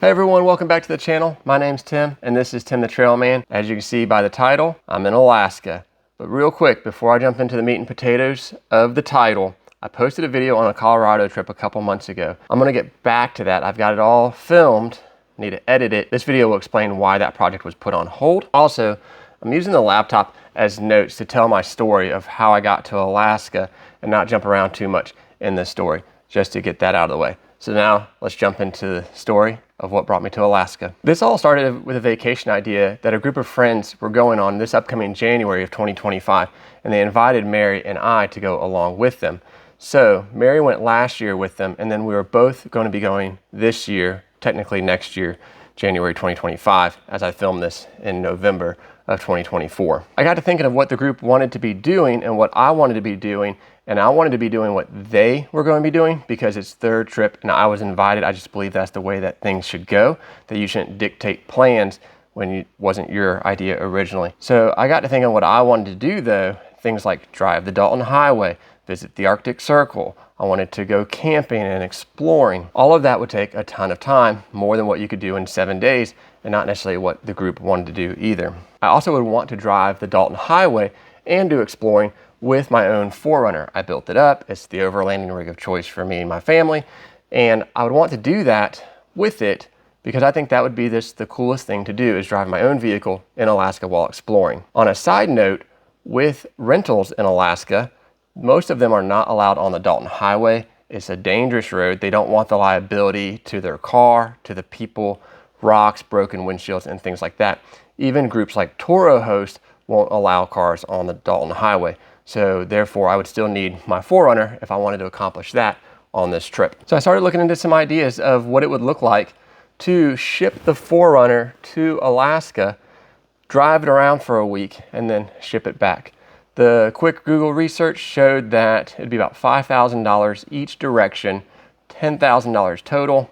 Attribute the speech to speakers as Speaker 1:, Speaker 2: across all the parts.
Speaker 1: Hey everyone, welcome back to the channel. My name's Tim, and this is Tim the Trailman. As you can see by the title, I'm in Alaska. But real quick, before I jump into the meat and potatoes of the title, I posted a video on a Colorado trip a couple months ago. I'm gonna get back to that. I've got it all filmed, need to edit it. This video will explain why that project was put on hold. Also, I'm using the laptop as notes to tell my story of how I got to Alaska and not jump around too much in this story, just to get that out of the way. So now let's jump into the story of what brought me to Alaska. This all started with a vacation idea that a group of friends were going on this upcoming January of 2025, and they invited Mary and I to go along with them. So Mary went last year with them, and then we were both going to be going this year, technically next year, January 2025, as I filmed this in November of 2024. I got to thinking of what the group wanted to be doing and what I wanted to be doing, and I wanted to be doing what they were going to be doing because it's their trip and I was invited. I just believe that's the way that things should go, that you shouldn't dictate plans when it wasn't your idea originally. So I got to thinking what I wanted to do though, things like drive the Dalton Highway, visit the Arctic Circle. I wanted to go camping and exploring. All of that would take a ton of time, more than what you could do in 7 days, and not necessarily what the group wanted to do either. I also would want to drive the Dalton Highway and do exploring with my own 4Runner. I built it up. It's the overlanding rig of choice for me and my family. And I would want to do that with it because I think that would be the coolest thing to do is drive my own vehicle in Alaska while exploring. On a side note, with rentals in Alaska, most of them are not allowed on the Dalton Highway. It's a dangerous road. They don't want the liability to their car, to the people, rocks, broken windshields, and things like that. Even groups like Toro Host won't allow cars on the Dalton Highway. So therefore, I would still need my 4Runner if I wanted to accomplish that on this trip. So I started looking into some ideas of what it would look like to ship the 4Runner to Alaska, drive it around for a week, and then ship it back. The quick Google research showed that it'd be about $5,000 each direction, $10,000 total.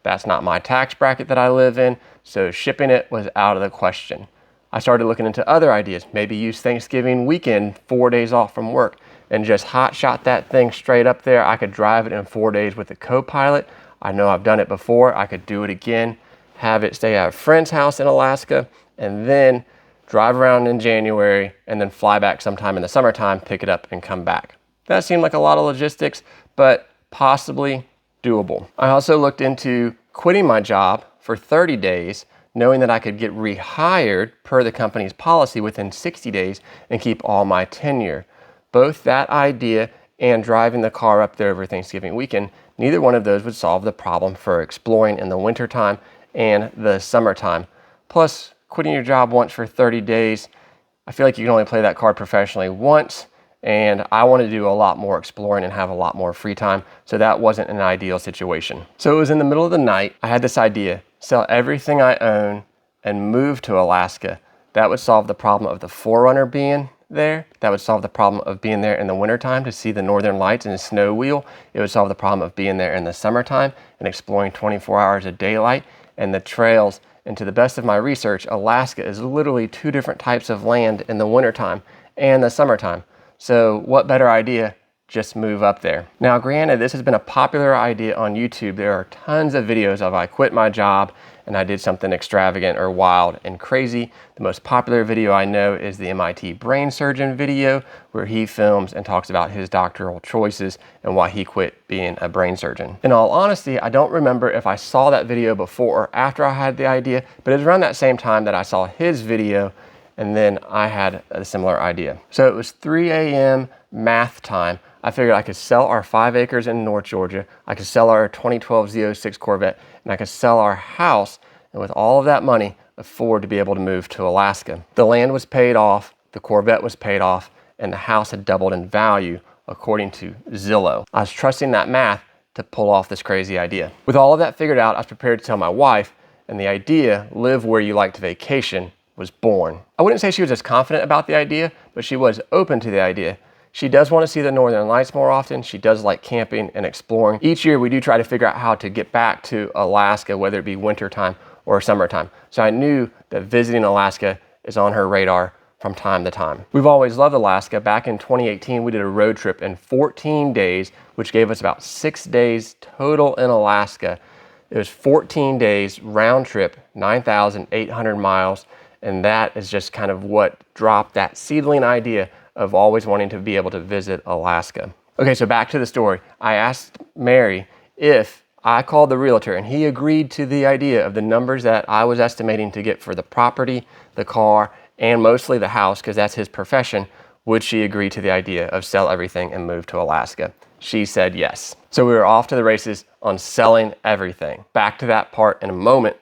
Speaker 1: That's not my tax bracket that I live in, so shipping it was out of the question. I started looking into other ideas, maybe use Thanksgiving weekend, 4 days off from work, and just hot shot that thing straight up there. I could drive it in 4 days with a co-pilot. I know I've done it before. I could do it again, have it stay at a friend's house in Alaska, and then drive around in January, and then fly back sometime in the summertime, pick it up, and come back. That seemed like a lot of logistics, but possibly doable. I also looked into quitting my job for 30 days, knowing that I could get rehired per the company's policy within 60 days and keep all my tenure. Both that idea and driving the car up there over Thanksgiving weekend, neither one of those would solve the problem for exploring in the wintertime and the summertime. Plus, quitting your job once for 30 days, I feel like you can only play that card professionally once, and I wanted to do a lot more exploring and have a lot more free time, so that wasn't an ideal situation. So it was in the middle of the night, I had this idea, sell everything I own and move to Alaska. That would solve the problem of the 4Runner being there. That would solve the problem of being there in the wintertime to see the northern lights and snow wheel. It would solve the problem of being there in the summertime and exploring 24 hours of daylight and the trails. And to the best of my research, Alaska is literally 2 different types of land in the wintertime and the summertime. So what better idea? Just move up there. Now, granted, this has been a popular idea on YouTube. There are tons of videos of I quit my job and I did something extravagant or wild and crazy. The most popular video I know is the MIT brain surgeon video where he films and talks about his doctoral choices and why he quit being a brain surgeon. In all honesty, I don't remember if I saw that video before or after I had the idea, but it was around that same time that I saw his video and then I had a similar idea. So it was 3 a.m. math time. I figured I could sell our 5 acres in North Georgia, I could sell our 2012 Z06 Corvette, and I could sell our house, and with all of that money, afford to be able to move to Alaska. The land was paid off, the Corvette was paid off, and the house had doubled in value, according to Zillow. I was trusting that math to pull off this crazy idea. With all of that figured out, I was prepared to tell my wife, and the idea, live where you like to vacation, was born. I wouldn't say she was as confident about the idea, but she was open to the idea. She does want to see the northern lights more often. She does like camping and exploring. Each year we do try to figure out how to get back to Alaska, whether it be wintertime or summertime. So I knew that visiting Alaska is on her radar from time to time. We've always loved Alaska. Back in 2018, we did a road trip in 14 days, which gave us about 6 days total in Alaska. It was 14 days round trip, 9,800 miles. And that is just kind of what dropped that seedling idea of always wanting to be able to visit Alaska. Okay, so back to the story. I asked Mary if I called the realtor and he agreed to the idea of the numbers that I was estimating to get for the property, the car, and mostly the house, because that's his profession. Would she agree to the idea of sell everything and move to Alaska? She said yes. So we were off to the races on selling everything. Back to that part in a moment.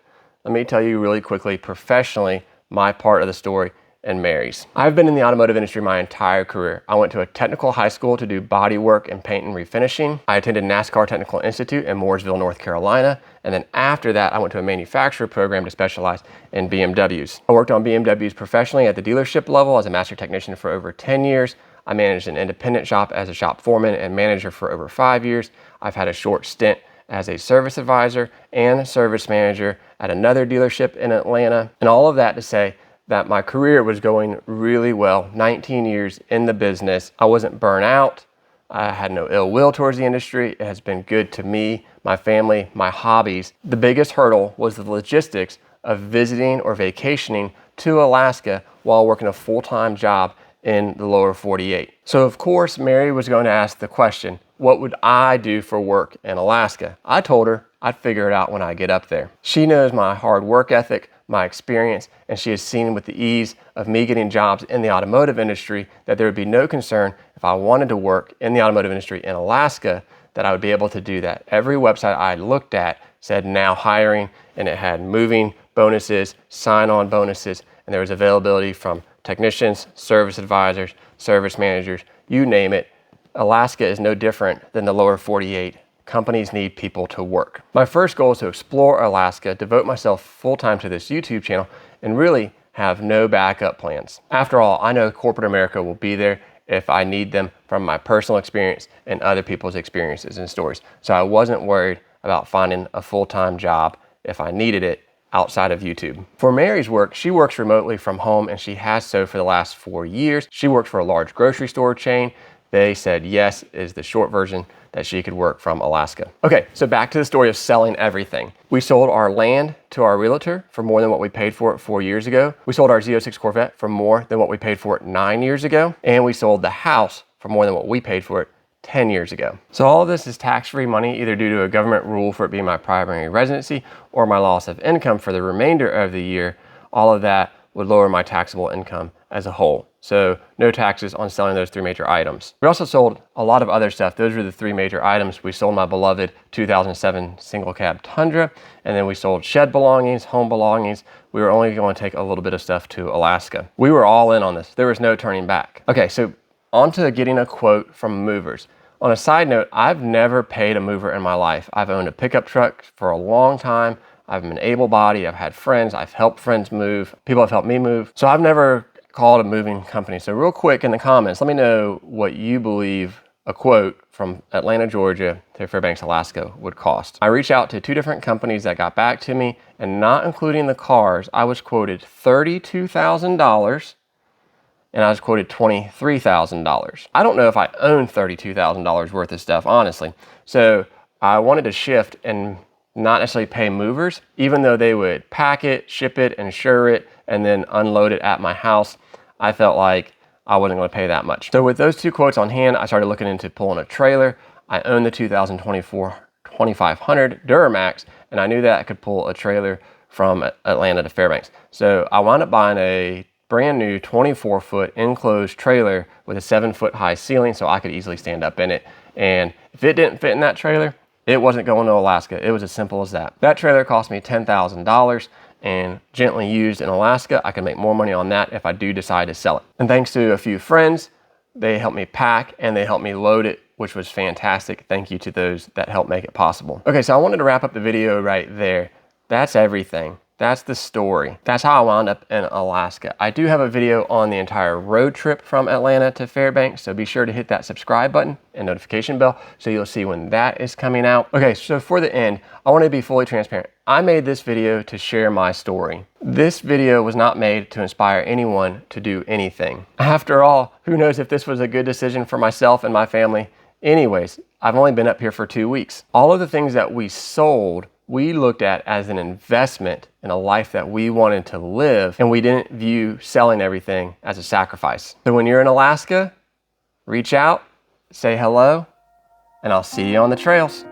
Speaker 1: Let me tell you really quickly, professionally, my part of the story and Mary's. I've been in the automotive industry my entire career. I went to a technical high school to do body work and paint and refinishing. I attended NASCAR Technical Institute in Mooresville, North Carolina. And then after that, I went to a manufacturer program to specialize in BMWs. I worked on BMWs professionally at the dealership level as a master technician for over 10 years. I managed an independent shop as a shop foreman and manager for over 5 years. I've had a short stint as a service advisor and service manager at another dealership in Atlanta. And all of that to say that my career was going really well. 19 years in the business. I wasn't burnt out. I had no ill will towards the industry. It has been good to me, my family, my hobbies. The biggest hurdle was the logistics of visiting or vacationing to Alaska while working a full-time job in the lower 48. So of course, Mary was going to ask the question, what would I do for work in Alaska? I told her I'd figure it out when I get up there. She knows my hard work ethic, my experience, and she has seen with the ease of me getting jobs in the automotive industry that there would be no concern if I wanted to work in the automotive industry in Alaska, that I would be able to do that. Every website I looked at said now hiring, and it had moving bonuses, sign-on bonuses, and there was availability from technicians, service advisors, service managers, you name it. Alaska is no different than the lower 48. Companies need people to work. My first goal is to explore Alaska, devote myself full-time to this YouTube channel, and really have no backup plans. After all, I know corporate America will be there if I need them from my personal experience and other people's experiences and stories. So I wasn't worried about finding a full-time job if I needed it outside of YouTube. For Mary's work, she works remotely from home and she has so for the last 4 years. She worked for a large grocery store chain. They said yes is the short version that she could work from Alaska. Okay, so back to the story of selling everything. We sold our land to our realtor for more than what we paid for it 4 years ago. We sold our Z06 Corvette for more than what we paid for it 9 years ago. And we sold the house for more than what we paid for it 10 years ago. So all of this is tax-free money, either due to a government rule for it being my primary residency or my loss of income for the remainder of the year. All of that would lower my taxable income as a whole. So no taxes on selling those 3 major items. We also sold a lot of other stuff. Those were the 3 major items. We sold my beloved 2007 single cab Tundra, and then we sold shed belongings, home belongings. We were only going to take a little bit of stuff to Alaska. We were all in on this. There was no turning back. Okay, so on to getting a quote from movers. On a side note, I've never paid a mover in my life. I've owned a pickup truck for a long time. I've been able-bodied. I've had friends. I've helped friends move. People have helped me move. So I've never called a moving company. So real quick in the comments, let me know what you believe a quote from Atlanta, Georgia to Fairbanks, Alaska would cost. I reached out to 2 different companies that got back to me, and not including the cars, I was quoted $32,000 and I was quoted $23,000. I don't know if I own $32,000 worth of stuff, honestly. So I wanted to shift and not necessarily pay movers, even though they would pack it, ship it, insure it, and then unload it at my house. I felt like I wasn't going to pay that much. So with those 2 quotes on hand, I started looking into pulling a trailer. I own the 2024 2500 Duramax, and I knew that I could pull a trailer from Atlanta to Fairbanks. So I wound up buying a brand new 24-foot enclosed trailer with a 7-foot high ceiling so I could easily stand up in it. And if it didn't fit in that trailer, it wasn't going to Alaska. It was as simple as that. That trailer cost me $10,000, and gently used in Alaska, I can make more money on that if I do decide to sell it. And thanks to a few friends, they helped me pack and they helped me load it, which was fantastic. Thank you to those that helped make it possible. Okay, so I wanted to wrap up the video right there. That's everything. That's the story. That's how I wound up in Alaska. I do have a video on the entire road trip from Atlanta to Fairbanks, so be sure to hit that subscribe button and notification bell so you'll see when that is coming out. Okay, so for the end, I want to be fully transparent. I made this video to share my story. This video was not made to inspire anyone to do anything. After all, who knows if this was a good decision for myself and my family. Anyways, I've only been up here for 2 weeks. All of the things that we sold we looked at as an investment in a life that we wanted to live, and we didn't view selling everything as a sacrifice. So when you're in Alaska, reach out, say hello, and I'll see you on the trails.